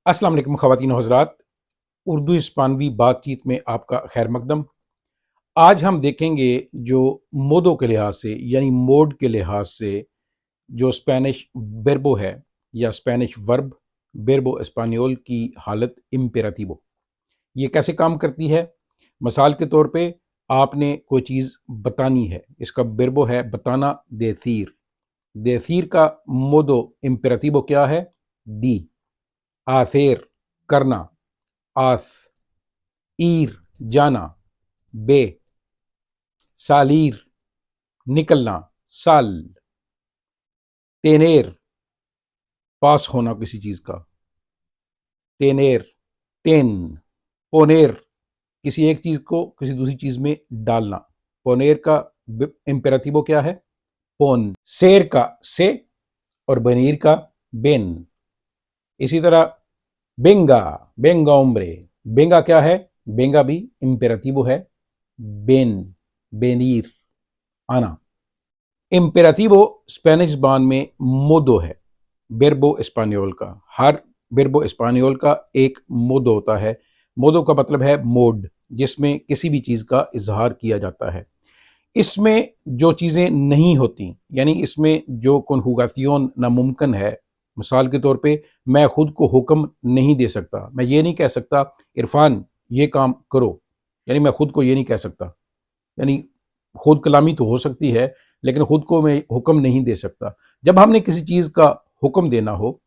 अस्सलाम वालेकुम ख़वातीन और हज़रात। उर्दू हिस्पानवी बातचीत में आपका खैर मकदम। आज हम देखेंगे जो मोदों के लिहाज से यानी मोड के लिहाज से जो स्पेनिश बेरबो है या स्पेनिश वर्ब बेरबो एस्पानियोल की हालत इम्पेराटिवो ये कैसे काम करती है। मिसाल के तौर पे आपने कोई चीज़ बतानी है, इसका बेरबो है बताना देसीर। देसीर का मोदो इम्पेराटिवो क्या है? दी। आसेर करना, आस, ईर जाना, बे, सालीर निकलना, साल, तेनेर पास होना किसी चीज का, तेनेर, तेन, पोनेर किसी एक चीज को किसी दूसरी चीज में डालना। पोनेर का इम्पेराटिवो क्या है? पोन। शेर का से और बनीर का बेन। इसी तरह बेंगा, बेंगा उम्रे, बेंगा क्या है? बेंगा भी इम्पेराटिवो है। बेन, बेनीर आना। इम्पेराटिवो स्पेनिश ज़बान में मोदो है, बेरबो एस्पानियोल का। हर बेरबो एस्पानियोल का एक मोदो होता है। मोदो का मतलब है मोड, जिसमें किसी भी चीज़ का इजहार किया जाता है। इसमें जो चीज़ें नहीं होती, यानी इसमें जो कन्जुगासियोन नामुमकिन है, मिसाल के तौर पे मैं खुद को हुक्म नहीं दे सकता। मैं ये नहीं कह सकता इरफान ये काम करो, यानी मैं खुद को ये नहीं कह सकता। यानी खुद कलामी तो हो सकती है, लेकिन खुद को मैं हुक्म नहीं दे सकता। जब हमने किसी चीज़ का हुक्म देना हो,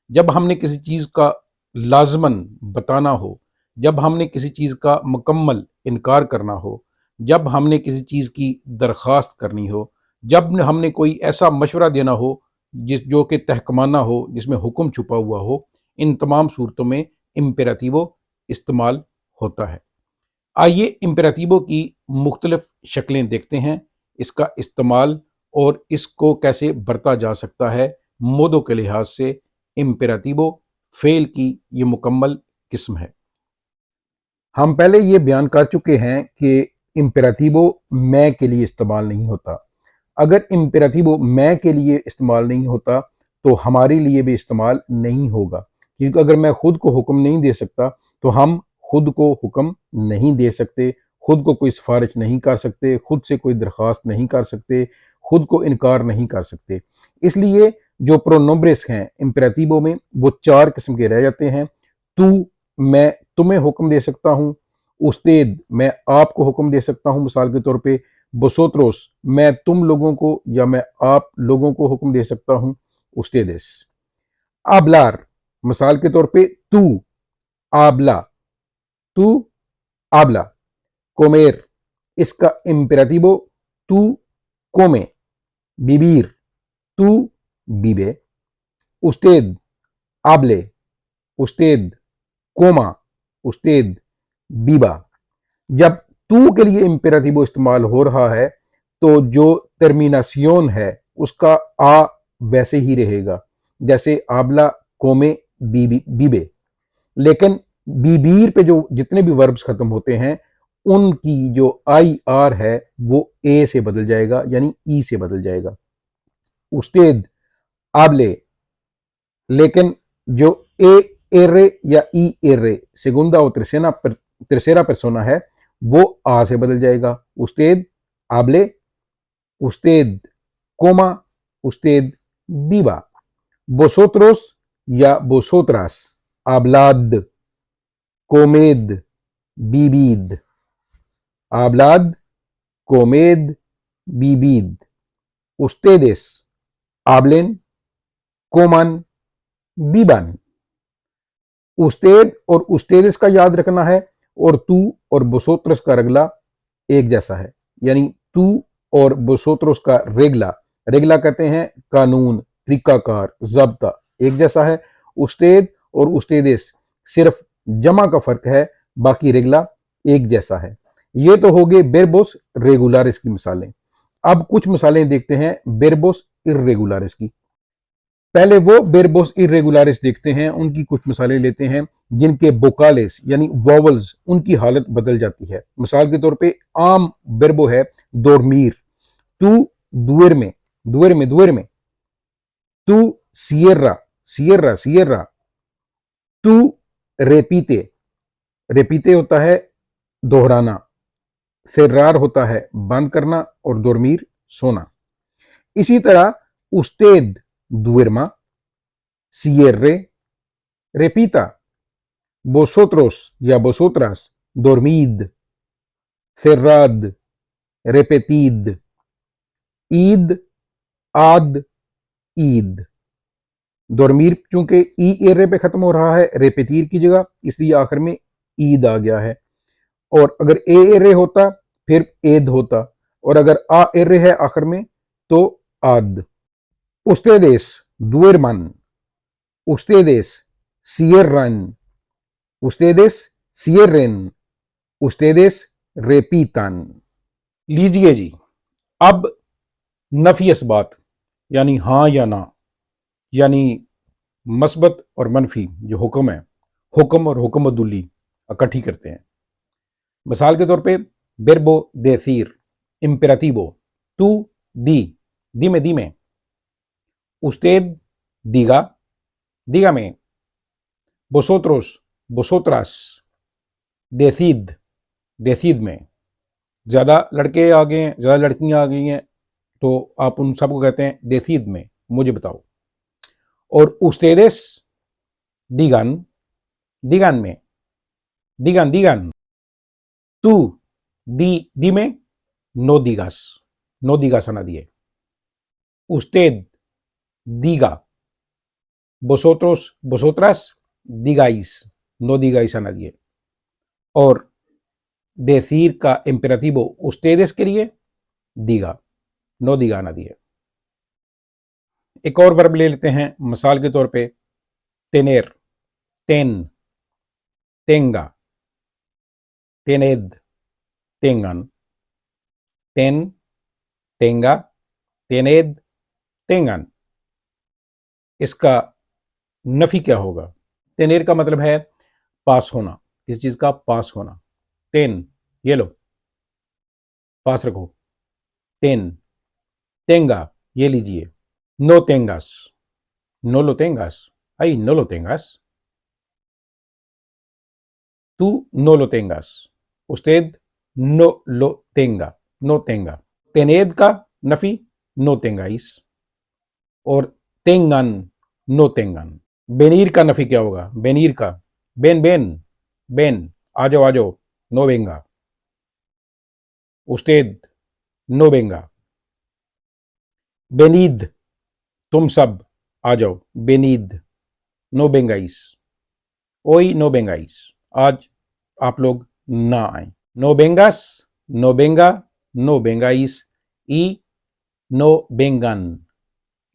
जब हमने किसी चीज़ का लाजमन बताना हो, जब हमने किसी चीज़ का मुकम्मल इनकार करना हो, जब हमने किसी चीज़ की दरख्वास्त करनी हो, जब हमने कोई ऐसा मशवरा देना हो जो कि तहकमाना हो, जिसमें हुक्म छुपा हुआ हो, इन तमाम सूरतों में इम्पेराटिवो इस्तेमाल होता है। आइए इम्पेराटिवो की मुख्तलिफ शक्लें देखते हैं, इसका इस्तेमाल और इसको कैसे बरता जा सकता है। मोदों के लिहाज से इम्पेराटिवो फ़ेल की ये मुकम्मल किस्म है। हम पहले ये बयान कर चुके हैं कि इम्पेराटिवो मैं के लिए इस्तेमाल नहीं होता। अगर इम्पेराटिवो मैं के लिए इस्तेमाल नहीं होता तो हमारे लिए भी इस्तेमाल नहीं होगा, क्योंकि अगर मैं खुद को हुक्म नहीं दे सकता तो हम खुद को हुक्म नहीं दे सकते, खुद को कोई सिफारिश नहीं कर सकते, खुद से कोई दरख्वास्त नहीं कर सकते, खुद को इनकार नहीं कर सकते। इसलिए जो प्रोनोम्ब्रेस हैं इम्पेराटिवो में वो चार किस्म के रह जाते हैं। तू, मैं तुम्हें हुक्म दे सकता हूँ। उस्तेद, मैं आपको हुक्म दे सकता हूँ। मिसाल के तौर पे बसोत्रोस, मैं तुम लोगों को या मैं आप लोगों को हुक्म दे सकता हूँ। उस्तेदेस। आबलार, मिसाल के तौर पे तू आबला, तू आबला। कोमेर, इसका इम्पेराटिवो तू कोमे। बिबीर, तू बीबे। उस्तेद आबले, उस्तेद कोमा, उस्तेद बीबा। जब तू के लिए इम्पेराटिवो इस्तेमाल हो रहा है तो जो टर्मिनासियोन है उसका आ वैसे ही रहेगा, जैसे आबला कोमे बीबी बीबे। लेकिन बीबीर पे जो जितने भी वर्ब्स खत्म होते हैं उनकी जो आई आर है वो ए से बदल जाएगा, यानी ई से बदल जाएगा। उस्तेद आबले। लेकिन जो ए एरे या ई एरे सेगुंदा और त्रिसेरा persona है वो आ से बदल जाएगा। उस्तेद आबले, उस्तेद कोमा, उस्तेद बीबा। बोसोत्रोस या बोसोत्रास, आबलाद, कोमेद, बीबीद। आबलाद, कोमेद, बीबीद। उस्तेदेस आबलेन, कोमन, बीबन। उस्तेद और उस्तेदिस का याद रखना है, और तू और बोसोत्रस का रगला एक जैसा है, यानी तू और बोसोत्रोस का रेगला, रेगला कहते हैं कानून, तरीकाकार, जब्ता, एक जैसा है। उस्तेद और उस्तेदिस सिर्फ जमा का फर्क है, बाकी रेगला एक जैसा है। ये तो हो गए बेरबोस रेगुलारिस की मिसालें। अब कुछ मिसालें देखते हैं बेरबोस इर्रेगुलारिस की। पहले वो बेरबोस इरेगुलारिस देखते हैं, उनकी कुछ मिसालें लेते हैं जिनके बोकालेस यानी वॉवल्स उनकी हालत बदल जाती है। मिसाल के तौर पे आम बेरबो है दोरमीर, तू दुएर में, दुएर में, दुएर में। तू सियर्रा, सियर्रा, सियर्रा। तू रेपीते, रेपीते होता है दोहराना, cerrar होता है बंद करना और dormir सोना। इसी तरह usted duerma, cierre, repita, vosotros या vosotras dormid, cerrad, repetid, id, ad, id। dormir चूंकि ई एरे पे खत्म हो रहा है रेपेतीर की जगह, इसलिए आखिर में ईद आ गया है। और अगर ए एरे होता फिर एद होता, और अगर आ एरे है आखिर में तो आद। ustedes duerman, ustedes cierran, ustedes cierren, ustedes repitan। लीजिए जी, अब नफी इसबात यानी हाँ या ना, यानी मस्बत और मनफी जो हुक्म है, हुक्म और हुक्मदुल्ली इकट्ठी करते हैं। मिसाल के तौर पे बेरबो देसीर, इम्पेराटिवो, तू दी, दीमे दीमे, उस्तेद दीगा, dígame, vosotros, vosotras, decid, decidme। ज़्यादा लड़के आ गए हैं, ज़्यादा लड़कियां आ गई हैं, तो आप उन सबको कहते हैं देसीद में, मुझे बताओ। और ustedes digan, díganme, digan, digan, tú dime, no digas, no digas a nadie, usted diga, vosotros, vosotras digáis, no digáis a nadie। और decir का imperativo ustedes के लिए diga, no diga a nadie। एक और वर्ब ले लेते हैं मिसाल के तौर पे tener, ten, tenga, tened, tengan, ten, tenga, tened, tengan। इसका नफी क्या होगा? tener का मतलब है पास होना, किसी चीज का पास होना। ten, ये लो पास रखो, ten, tenga, ये लीजिए। no tengas, no lo tengas, ay no lo tengas, tú no lo tengas, usted no lo tenga, no tenga। tened का नफी no tengáis, और tengan no tengan। venir का नफी क्या होगा? venir का ven ven, ven, आ जाओ, no venga, usted no venga। venid, तुम सब आ जाओ, venid, no vengáis, hoy no vengáis, आज आप लोग ना आए। no vengas, no venga, no vengáis y no vengan,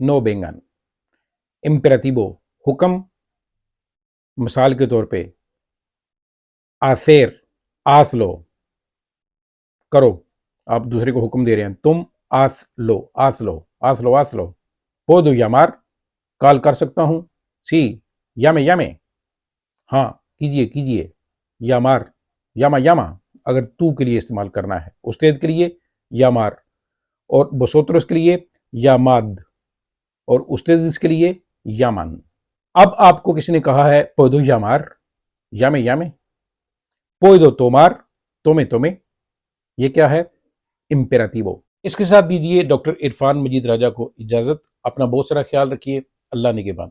no vengan। imperativo हुक्म, मिसाल के तौर पे आसेर, आस लो, करो। आप दूसरे को हुक्म दे रहे हैं, तुम आस लो, आस लो, आस लो, आस लो। puedo llamar, कॉल कर सकता हूं। सी, llame llame, हाँ कीजिए कीजिए। यामार, यामा यामा अगर तू के लिए इस्तेमाल करना है, उस्तेद के लिए यामार, और वसोत्रस के लिए यामाद, और उस्तेदिस के लिए यामान। अब आपको किसी ने कहा है puedo llamar, llame llame, puedo tomar, tome tome। ये क्या है? इम्पेराटिवो। इसके साथ दीजिए डॉक्टर इरफान मजीद राजा को इजाजत। अपना बहुत सारा ख्याल रखिए। अल्लाह निगहबान।